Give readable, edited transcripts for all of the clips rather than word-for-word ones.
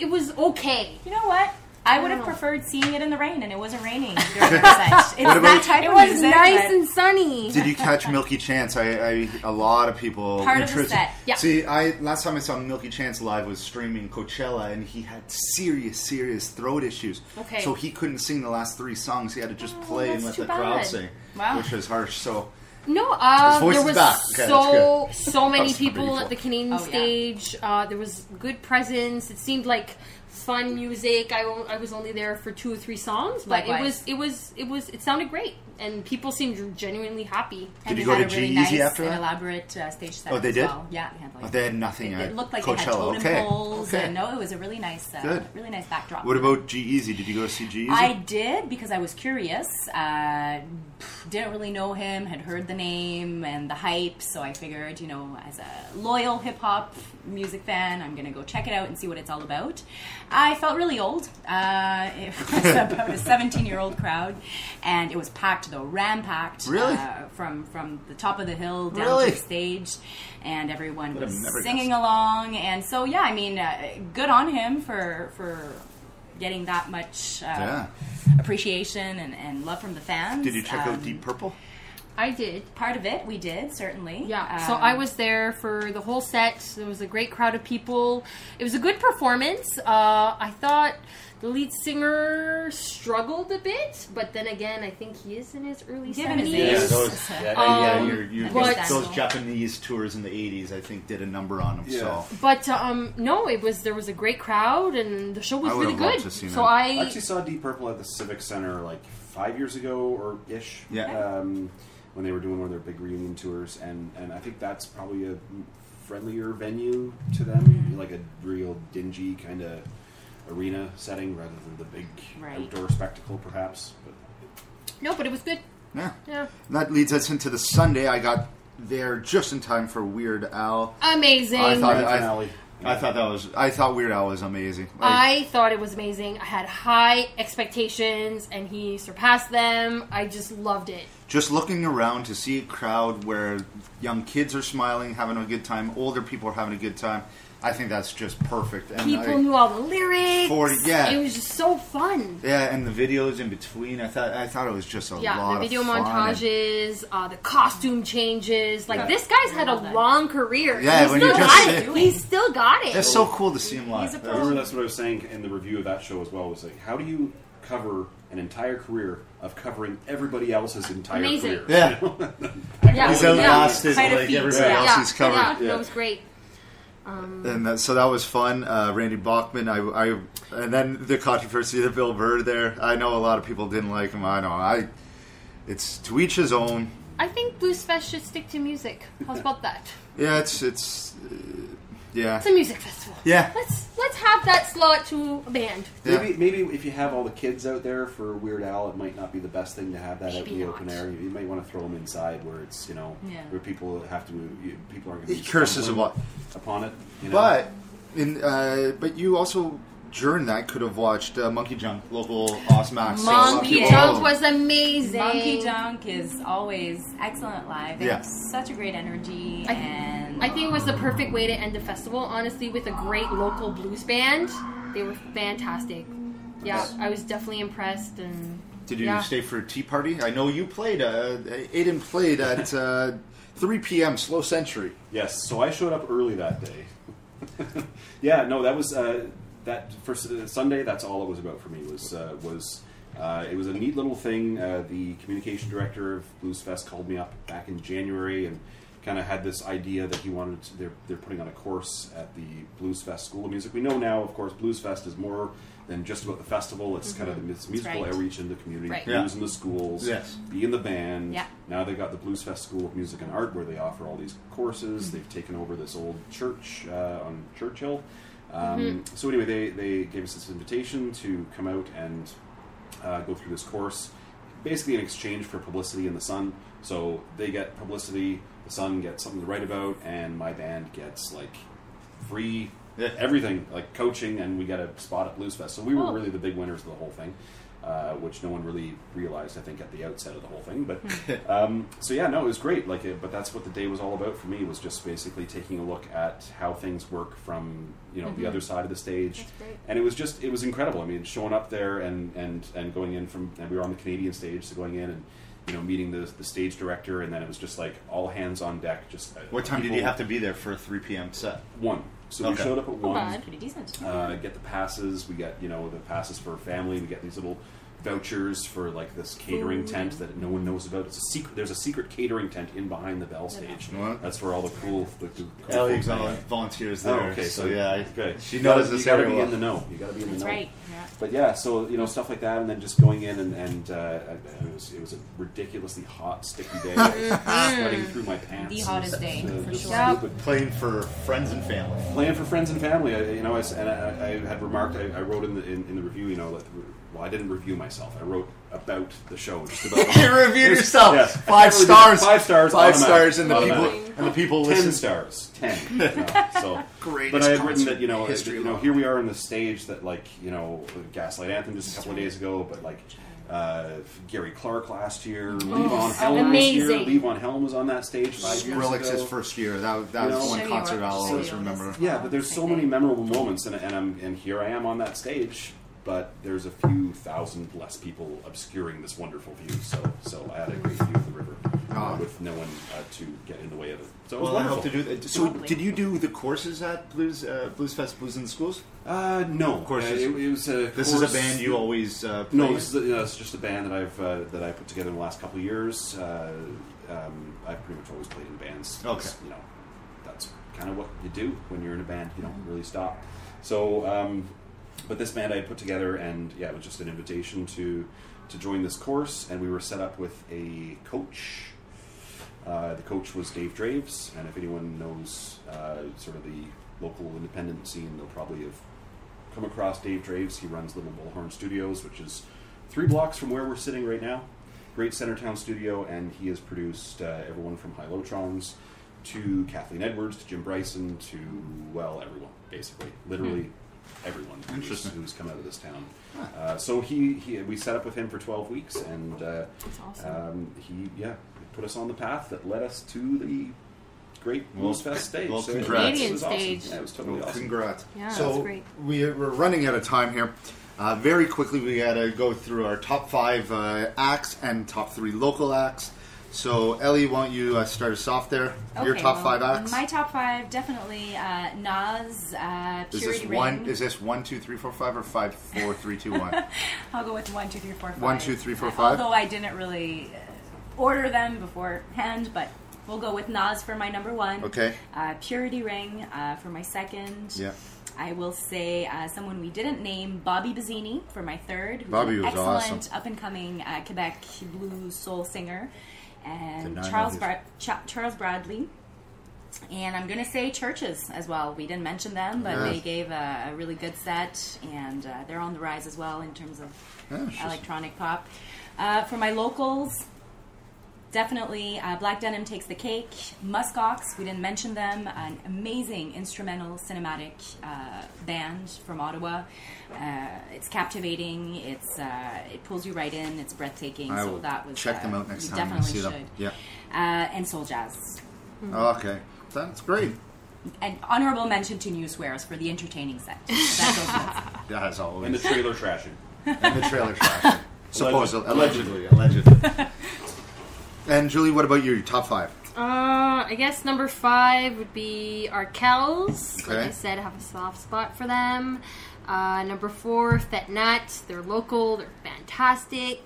was okay. You know what? I would have preferred seeing it in the rain, and it wasn't raining during the set. It's that type of music. It was nice and sunny. Did you catch Milky Chance? A lot of people part of the set. Yeah. See, last time I saw Milky Chance live was streaming Coachella, and he had serious throat issues. Okay. So he couldn't sing the last 3 songs. He had to just play and let the too crowd bad. sing, Wow. which was harsh. So. No, His voice there is was back. Okay, so many That's people pretty at the Canadian stage. There was good presence. It seemed like fun music. I was only there for 2 or 3 songs, but Likewise. it sounded great, and people seemed genuinely happy. Did you they go had to a really G-Eazy nice after and that? elaborate stage set. Oh, they as did? Well. Yeah, they had like. They had nothing at It looked like Coachella. they had totem Okay. poles, Okay. and no, it was a really nice, Good. really nice backdrop. What about G-Eazy? Did you go see G-Eazy? I did because I was curious. Didn't really know him, had heard the name and the hype, so I figured, as a loyal hip-hop music fan, I'm going to go check it out and see what it's all about. I felt really old. It was about a 17-year-old crowd, and it was packed, though, ram-packed. Really? From the top of the hill down Really? to the stage, and everyone Would have was never singing guessed. along, and so, yeah, I mean, good on him for getting that much appreciation and love from the fans. Did you check out Deep Purple? I did. Part of it, we did, certainly. Yeah, so I was there for the whole set. There was a great crowd of people. It was a good performance. I thought the lead singer struggled a bit, but then again, I think he is in his early Given his 70s. age. But- those Japanese tours in the 80s, I think, did a number on him. Yeah. So But no, there was a great crowd, and the show was I really would've loved good. to see So that. I I actually saw Deep Purple at the Civic Center like 5 years ago or ish. Yeah. When they were doing one of their big reunion tours, and I think that's probably a friendlier venue to them, like a real dingy kind of arena setting rather than the big outdoor spectacle, perhaps. but it was good. yeah. Yeah, And that leads us into the Sunday. I got there just in time for Weird Al. amazing. I thought- Finale. I thought Weird Al was amazing. I thought it was amazing. I had high expectations, and he surpassed them. I just loved it. Just looking around to see a crowd where young kids are smiling, having a good time, older people are having a good time, I think that's just perfect. And People knew all the lyrics. yeah. It was just so fun. Yeah, and the videos in between, I thought it was just a lot The video of fun. montages, the costume changes. Like, this guy's had a long career. Yeah, He's when still you just got see it. it. He's still got it. It's so cool to see him live. He's a I pro. remember that's what I was saying in the review of that show as well. Was like, how do you cover an entire career of covering everybody else's entire Amazing. career? Yeah. Yeah, He's yeah. outlasted Quite a like feat. everybody Yeah, else he's covered. yeah, Yeah. that was great. So that was fun. Randy Bachman, and then the controversy of Bill Burr there. I know a lot of people didn't like him. I know. It's to each his own. I think Bluesfest should stick to music. How's about that? Yeah, it's yeah. It's a music festival. Yeah. Let's have that slot to a band. Yeah. Maybe if you have all the kids out there for Weird Al, it might not be the best thing to have that out in Maybe the open not. air. You might want to throw them inside where it's where people aren't going to He curses a lot. upon it. But you also during that could have watched Monkey Junk, local awesome acts. Monkey Junk was amazing. Monkey Junk is always excellent live. They Yeah. have such a great energy, and I think it was the perfect way to end the festival, honestly, with a great local blues band. They were fantastic. Yeah, I was definitely impressed. And Did you stay for a tea party? I know you played. Aiden played at 3 p.m. Slow Century. Yes, so I showed up early that day. Yeah, no, that was that first Sunday. That's all it was about for me. It was a neat little thing. The communication director of Bluesfest called me up back in January and kind of had this idea that he wanted to, they're putting on a course at the Bluesfest School of Music. We know now, of course, Bluesfest is more than just about the festival. It's kind of this musical right. outreach in the community, Right. blues in the schools, Yes. be in the band. Yeah. Now they've got the Bluesfest School of Music and Art where they offer all these courses. They've taken over this old church on Churchill. So anyway, they gave us this invitation to come out and go through this course, basically in exchange for publicity in the Sun. So they get publicity, the Sun gets something to write about, and my band gets like free everything, like coaching, and we got a spot at Bluesfest. So we were really the big winners of the whole thing. Which no one really realized, I think, at the outset of the whole thing. But so yeah, no, it was great. But that's what the day was all about for me. Was just basically taking a look at how things work from the other side of the stage. And it was incredible. I mean, showing up there and going in and we were on the Canadian stage, so going in and meeting the stage director, and then it was just like all hands on deck. Just what time did you have to be there for a 3 p.m. set? 1. So we showed up at 1. Pretty decent. Get the passes. We get the passes for family. We get these little vouchers for like this catering tent that no one knows about. It's a secret. There's a secret catering tent in behind the Bell stage. What? That's where all the cool. Ellie volunteers there. Oh, okay, so yeah, good. She knows this. You got to be in the know. You got to be in the know. That's right. Yeah. But yeah, so stuff like that, and then just going in and it was a ridiculously hot, sticky day. I was sweating through my pants. The hottest day for sure. Yep. Playing for friends and family. Playing for friends and family. I had remarked. I wrote in the review. Well, I didn't review myself. I wrote about the show. Just about You reviewed yourself. Yes. 5 stars. 5 stars. 5 stars, and automatic. the people 10 listen. stars. 10. So Greatest but I had written that history here we are on the stage that Gaslight Anthem just a couple of days ago, but Gary Clark last year, Levon Helm this year. Levon Helm was on that stage 5 years ago. Skrillex's first year. That was one concert I'll always remember. Yeah, but there's so many memorable moments, and here I am on that stage. But there's a few thousand less people obscuring this wonderful view, so I had a great view of the river with no one to get in the way of it. So it was wonderful. I hope to do that. So, did you do the courses at Bluesfest, Blues in the Schools? No, courses. It was a This is a band you always play? No, it's just a band that I put together in the last couple of years. I've pretty much always played in bands. Okay, that's kind of what you do when you're in a band. You don't really stop. So. But this band I had put together, and it was just an invitation to join this course, and we were set up with a coach. The coach was Dave Draves, and if anyone knows sort of the local independent scene, they'll probably have come across Dave Draves. He runs Little Bullhorn Studios, which is 3 blocks from where we're sitting right now. Great Centertown studio, and he has produced everyone from High Lotrons to Kathleen Edwards to Jim Bryson to, everyone, basically. Literally everyone who's come out of this town. So we set up with him for 12 weeks, and That's awesome. he put us on the path that led us to the great Bluesfest stage. Well, So congrats. Canadian it was awesome. stage. Yeah, it was totally awesome. Congrats. Yeah, so that's great. We're running out of time here. Very quickly, we got to go through our top 5 acts and top 3 local acts. So, Ellie, why don't you start us off there? Your top 5 acts? My top 5, definitely Nas, Purity Ring. Is this 1, 2, 3, 4, 5, or 5, 4, 3, 2, 1? I'll go with 1, 2, 3, 4, 5. 1, 2, 3, 4, 5. Although I didn't really order them beforehand, but we'll go with Nas for my number 1. Okay. Purity Ring for my 2nd. Yeah. I will say someone we didn't name, Bobby Bazzini, for my 3rd. Who's Bobby an was excellent awesome. up-and-coming Quebec blues soul singer. And Did not know Charles Bradley. And I'm going to say Churches as well. We didn't mention them, but they gave a really good set, and they're on the rise as well in terms of electronic pop. For my locals, definitely Black Denim Takes the Cake. Muskox, we didn't mention them. An amazing instrumental cinematic band from Ottawa. It's captivating. It pulls you right in. It's breathtaking. I So will that was check them out next you time and definitely see them. should. Yeah. And Soul Jazz. Okay. That's great. And honorable mention to New Swears for the entertaining set. That goes with. Yeah, as always. And the trailer trashing. And the trailer trash. Supposedly. Allegedly. And Julie, what about your top 5? I guess number 5 would be Arkells. Okay. Like I said, I have a soft spot for them. Number 4, Fet Nat. They're local. They're fantastic.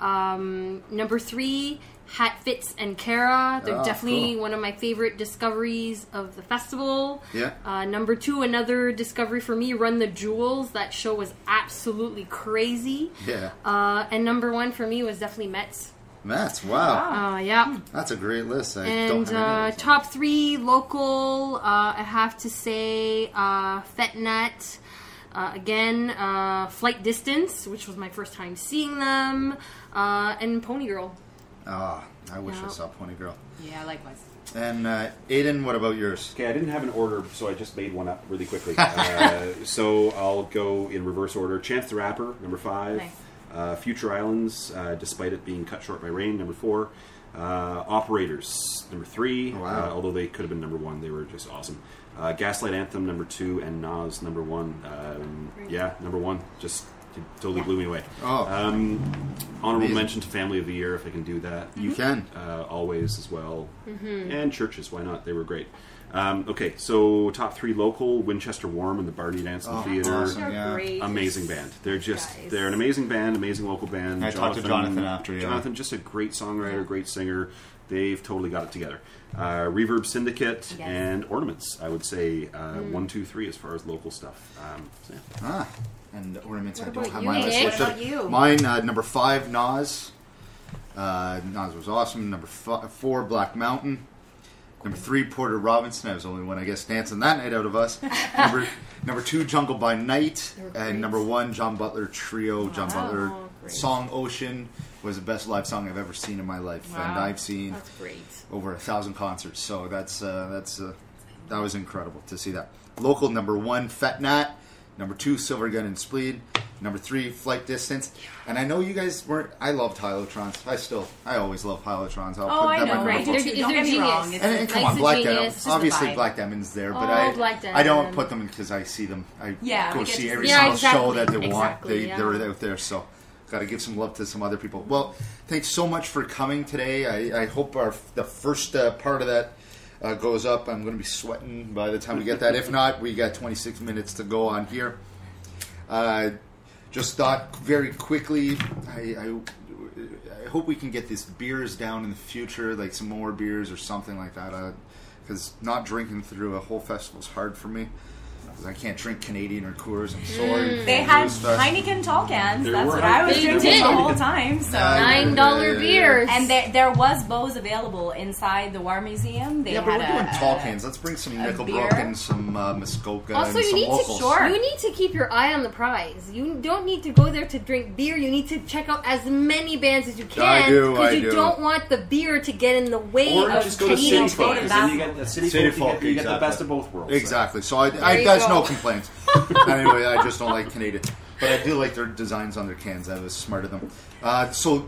Number 3, Hat Fits and Kara. They're definitely one of my favorite discoveries of the festival. Yeah. Number 2, another discovery for me, Run the Jewels. That show was absolutely crazy. Yeah. And number 1 for me was definitely Mets. Mets, wow. Yeah. That's a great list. I And don't have any of those. top 3 local, I have to say Fet Nat. Again, Flight Distance, which was my first time seeing them, and Pony Girl. I wish I saw Pony Girl. Yeah, likewise. And Aiden, what about yours? Okay, I didn't have an order, so I just made one up really quickly. So I'll go in reverse order. Chance the Rapper, number 5. Nice. Future Islands, despite it being cut short by rain, number 4. Operators, number 3. Wow. Although they could have been number 1, they were just awesome. Gaslight Anthem, number 2, and Nas, number 1. Yeah, number 1. Just totally blew me away. Oh. Honorable Amazing. mention to Family of the Year if I can do that. You can. Always as well. And Churches, why not? They were great. Okay, so top 3 local, Winchester Warm and the Barney Dance Theater. Awesome. They're Yeah. great. Amazing band. Guys. They're an amazing band, amazing local band. I talked to Jonathan after, yeah. Jonathan, just a great songwriter, great singer. They've totally got it together. Reverb Syndicate Yes. and Ornaments, I would say 1, 2, 3 as far as local stuff. So yeah. And Ornaments, What I don't about have you, my list. Nick? listed. What about you? Mine, number 5, Nas. Nas was awesome. Number 4, Black Mountain. Number 3, Porter Robinson. I was the only one, I guess, dancing that night out of us. number 2, Jungle by Night. They were And great. number 1, John Butler Trio. John Butler great. song Ocean was the best live song I've ever seen in my life. Wow. And I've seen That's great. over 1,000 concerts. So that was incredible to see that. Local, number 1, Fat Nat. Number 2, Silver Gun and Spleed. Number 3, Flight Distance. And I know you guys weren't. I loved Hylotrons. I always love Hylotrons. I'll Oh, put I that know, in my right? book. They're- Don't they're get me genius. wrong. It's And come Nice on, and Black genius. Denim. It's just a Obviously, vibe. Black Demon's there, but Oh, Black I don't Denim. put them because I see them. I Yeah, go we get see to every see single them. show that they Exactly, want. They're yeah. out there, so got to give some love to some other people. Well, thanks so much for coming today. I hope the first part of that goes up. I'm going to be sweating by the time we get that. If not, we got 26 minutes to go on here. Just thought very quickly, I hope we can get these beers down in the future, like some more beers or something like that. Because not drinking through a whole festival is hard for me. Because I can't drink Canadian or Coors. I'm sorry. They had Bluesfest. Heineken tall cans. There That's were what I was They drinking did. the whole time. So. $9 beers. And there was Bose available inside the War Museum. They Yeah, but had we're doing a- tall cans. Let's bring some beer. Nickelbrook and some Muskoka Also, and you some need to locals. you need to keep your eye on the prize. You don't need to go there to drink beer. You need to check out as many bands as you can. I do, because I you do. don't want the beer to get in the way Or of just go to Canadian City Folk, bands. because then you get the City Folk, you get the exactly. best of both worlds. Exactly. So I you that's go. no complaints. Anyway, I just don't like Canadian. But I do like their designs on their cans. I was smart of them. So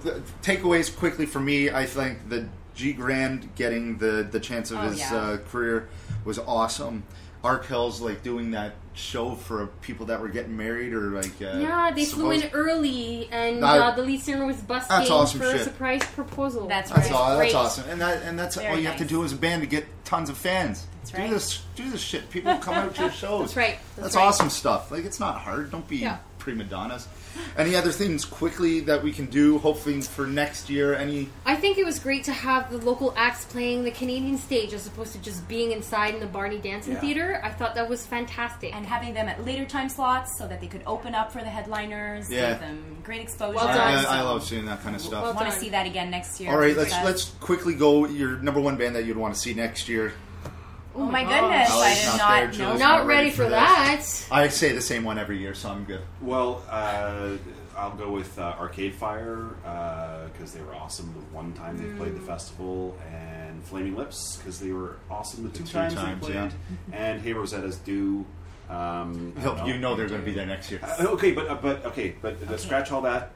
takeaways quickly for me, I think the G Grand getting the chance of his career was awesome. Ark Hill's like doing that show for people that were getting married or like Yeah, they flew in early, and the lead singer was busking That's awesome for a shit. surprise proposal. That's That's right. all. That's Great. awesome, and that's all Very you have to nice. do as a band to get tons of fans. That's right. Do this shit. People come out to your shows. That's right. That's right. awesome stuff. Like, it's not hard. Don't be prima donnas. Any other things quickly that we can do, hopefully for next year? I think it was great to have the local acts playing the Canadian stage as opposed to just being inside in the Barney Dancing Theater. I thought that was fantastic. And having them at later time slots so that they could open up for the headliners, Yeah. give them great exposure. Well done. I love seeing that kind of stuff. Well I want to done. see that again next year. All right, because- let's quickly go. Your number one band that you'd want to see next year. Oh my goodness! Oh, I it's did not not there, know. Julie's Not ready for this. that. I say the same one every year, so I'm good. Well, I'll go with Arcade Fire because they were awesome the one time they played the festival, and Flaming Lips because they were awesome the two times they played, yeah. and Hey Rosetta's Due. You know they're going to be there next year. But scratch all that.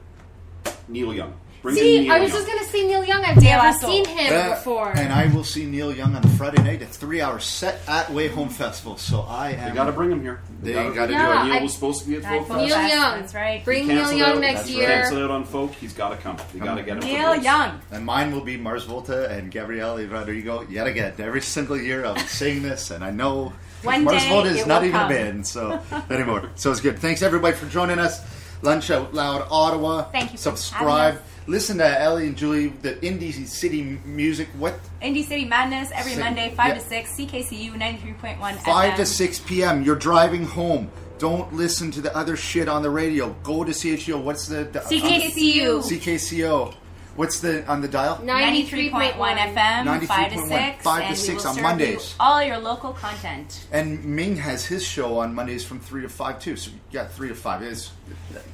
Neil Young. Bring in See, Neil I was Young. just going to say Neil Young. I've never Lasso. seen him before. And I will see Neil Young on Friday night, a 3-hour set at Way Home Festival. So I am. They got to bring him here. They got to Yeah, do it. Neil was supposed to be at Folk Neil Fest. Neil Fest, Young. that's right. Bring He Neil canceled Young out. next That's year. Canceled out on Folk. He's got to come. They got to get him. Neil for Young. And mine will be Mars Volta and Gabriele Rodrigo. Yet again, every single year I'm saying this, and I know One Mars day Volta is it not will even come. a band so anymore. So it's good. Thanks everybody for joining us. Lunch Out Loud Ottawa. Thank you for Subscribe. having us. Listen to Ellie and Julie, the Indie City music. What? Indie City Madness every Sing- Monday, 5 yeah. to 6, CKCU 93.1 5 FM. to 6 p.m. You're driving home. Don't listen to the other shit on the radio. Go to CHO. What's the CKCU. CKCO. What's on the dial? 93.1 FM, 5 to 6. 5 to 6 on Mondays. All your local content. And Ming has his show on Mondays from 3 to 5 too. So yeah, 3 to 5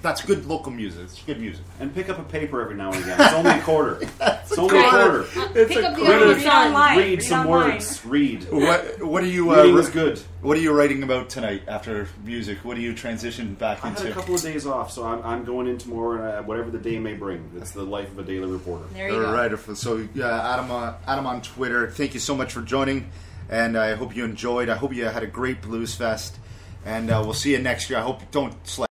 that's good local music. It's good music. And pick up a paper every now and again. It's only a quarter. It's only a quarter. Pick up the Ottawa Sun. Read some words. Read. What are you? Reading is good. What are you writing about tonight after music? What do you transition back into? I had a couple of days off, so I'm going in tomorrow, and whatever the day may bring. It's the life of a daily reporter. There you go. All right. So Adam on Twitter. Thank you so much for joining, and I hope you enjoyed. I hope you had a great Bluesfest, and we'll see you next year. I hope you don't slide.